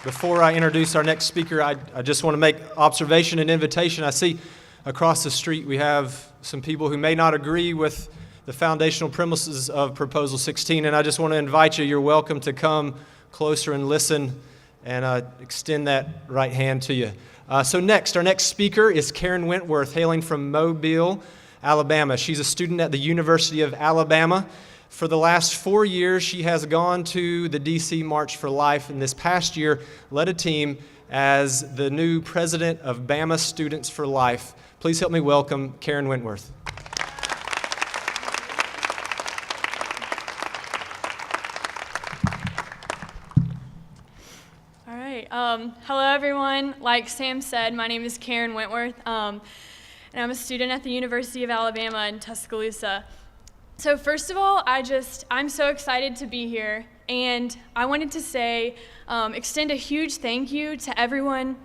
Before I introduce our next speaker, I just want to make observation and invitation. I see across the street we have some people who may not agree with the foundational premises of Proposal 16, and I just want to invite you. You're welcome to come closer and listen and extend that right hand to you. So next, our next speaker is Karen Wentworth, hailing from Mobile, Alabama. She's a student at the University of Alabama. For the last 4 years, she has gone to the D.C. March for Life, and this past year led a team as the new president of Bama Students for Life. Please help me welcome Karen Wentworth. All right. Hello, everyone. Like Sam said, my name is Karen Wentworth, and I'm a student at the University of Alabama in Tuscaloosa. So first of all, I'm so excited to be here, and I wanted to extend a huge thank you to everyone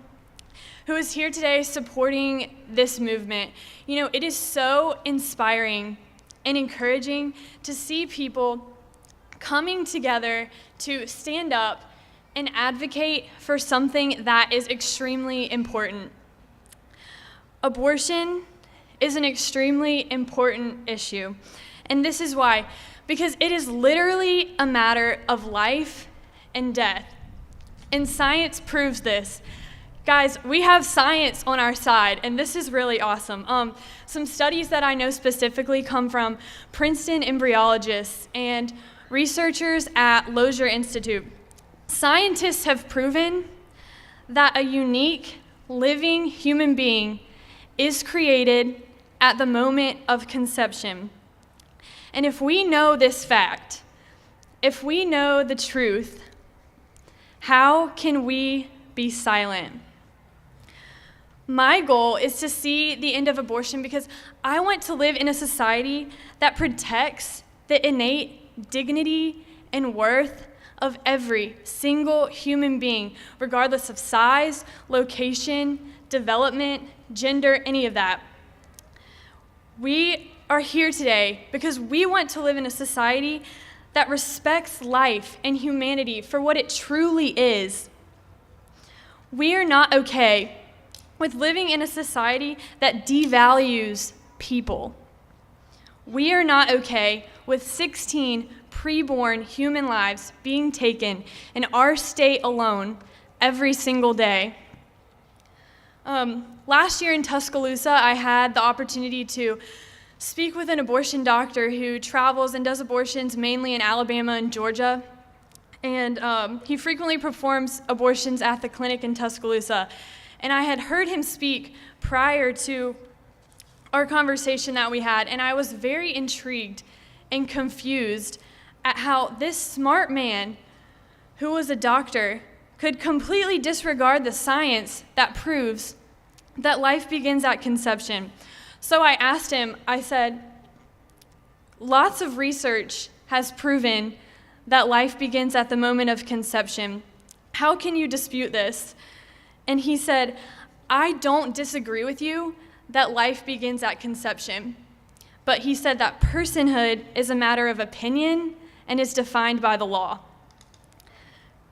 who is here today supporting this movement. You know, it is so inspiring and encouraging to see people coming together to stand up and advocate for something that is extremely important. Abortion is an extremely important issue. And this is why, because it is literally a matter of life and death. And science proves this. Guys, we have science on our side, and this is really awesome. Some studies that I know specifically come from Princeton embryologists and researchers at Lozier Institute. Scientists have proven that a unique, living human being is created at the moment of conception. And if we know this fact, if we know the truth, how can we be silent? My goal is to see the end of abortion because I want to live in a society that protects the innate dignity and worth of every single human being, regardless of size, location, development, gender, any of that. We are here today because we want to live in a society that respects life and humanity for what it truly is. We are not okay with living in a society that devalues people. We are not okay with 16 preborn human lives being taken in our state alone every single day. Last year in Tuscaloosa, I had the opportunity to speak with an abortion doctor who travels and does abortions mainly in Alabama and Georgia. And he frequently performs abortions at the clinic in Tuscaloosa. And I had heard him speak prior to our conversation that we had, and I was very intrigued and confused at how this smart man, who was a doctor, could completely disregard the science that proves that life begins at conception. So I asked him, I said, lots of research has proven that life begins at the moment of conception. How can you dispute this? And he said, I don't disagree with you that life begins at conception. But he said that personhood is a matter of opinion and is defined by the law.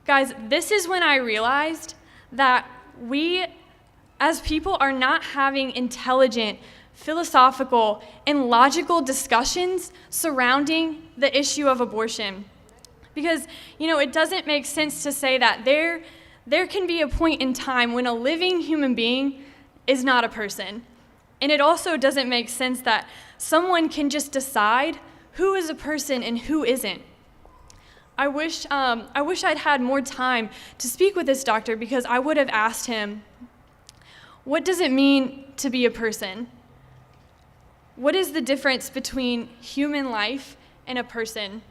Guys, this is when I realized that we, as people, are not having intelligent, philosophical, and logical discussions surrounding the issue of abortion. Because, you know, it doesn't make sense to say that there can be a point in time when a living human being is not a person. And it also doesn't make sense that someone can just decide who is a person and who isn't. I wish I'd had more time to speak with this doctor because I would have asked him, what does it mean to be a person? What is the difference between human life and a person?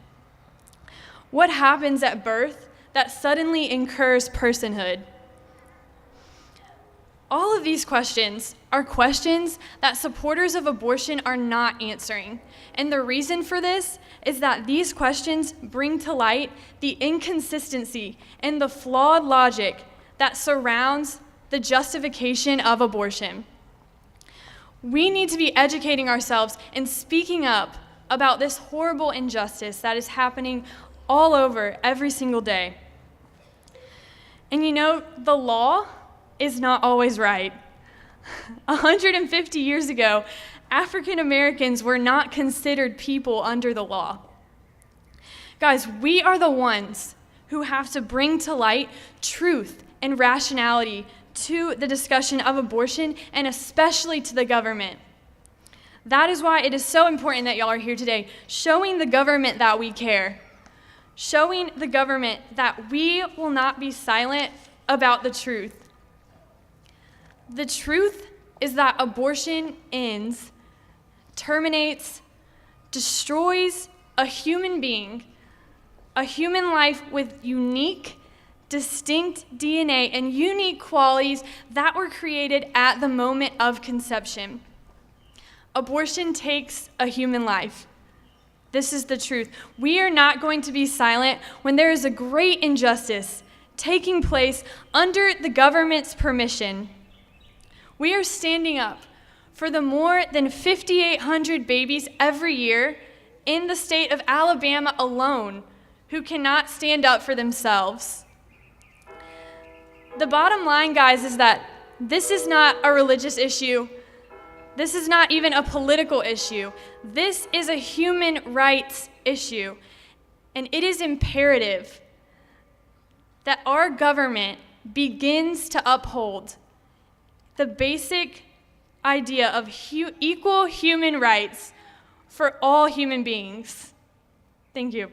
What happens at birth that suddenly incurs personhood? All of these questions are questions that supporters of abortion are not answering. And the reason for this is that these questions bring to light the inconsistency and the flawed logic that surrounds the justification of abortion. We need to be educating ourselves and speaking up about this horrible injustice that is happening all over every single day. And you know, the law is not always right. 150 years ago, African Americans were not considered people under the law. Guys, we are the ones who have to bring to light truth and rationality to the discussion of abortion, and especially to the government. That is why it is so important that y'all are here today, showing the government that we care, showing the government that we will not be silent about the truth. The truth is that abortion ends, terminates, destroys a human being, a human life with unique, distinct DNA and unique qualities that were created at the moment of conception. Abortion takes a human life. This is the truth. We are not going to be silent when there is a great injustice taking place under the government's permission. We are standing up for the more than 5,800 babies every year in the state of Alabama alone who cannot stand up for themselves. The bottom line, guys, is that this is not a religious issue. This is not even a political issue. This is a human rights issue. And it is imperative that our government begins to uphold the basic idea of equal human rights for all human beings. Thank you.